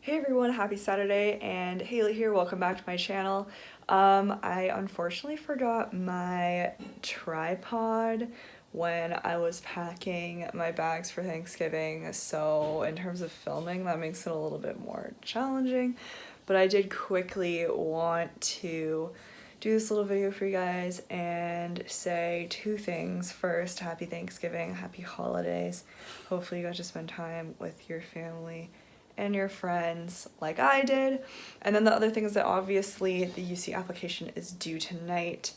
Hey everyone, happy Saturday, and Hailey here, welcome back to my channel. I unfortunately forgot my tripod when I was packing my bags for Thanksgiving, so in terms of filming that makes it a little bit more challenging, but I did quickly want to do this little video for you guys and say two things. First, happy Thanksgiving, happy holidays. Hopefully you got to spend time with your family and your friends like I did. And then the other thing is that obviously the UC application is due tonight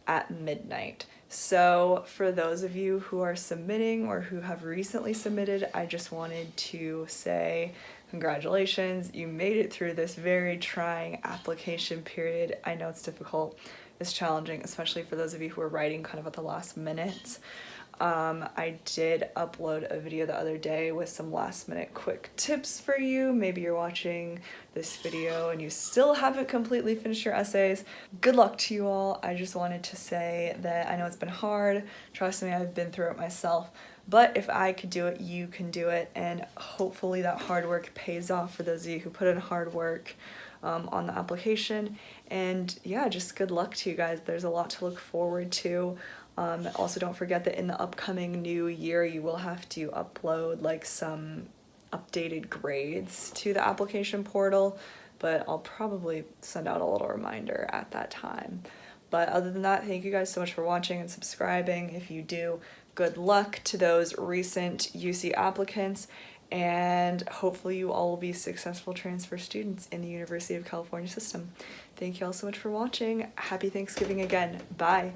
at midnight. So for those of you who are submitting or who have recently submitted, I just wanted to say congratulations. You made it through this very trying application period. I know it's difficult, it's challenging, especially for those of you who are writing kind of at the last minute. I did upload a video the other day with some last minute quick tips for you. Maybe you're watching this video and you still haven't completely finished your essays. Good luck to you all. I just wanted to say that I know it's been hard. Trust me, I've been through it myself. But if I could do it, you can do it. And hopefully that hard work pays off for those of you who put in hard work on the application. And yeah, just good luck to you guys. There's a lot to look forward to. Also, don't forget that in the upcoming new year, you will have to upload like some updated grades to the application portal, but I'll probably send out a little reminder at that time. But other than that, thank you guys so much for watching and subscribing. If you do, good luck to those recent UC applicants, and hopefully you all will be successful transfer students in the University of California system. Thank you all so much for watching. Happy Thanksgiving again. Bye.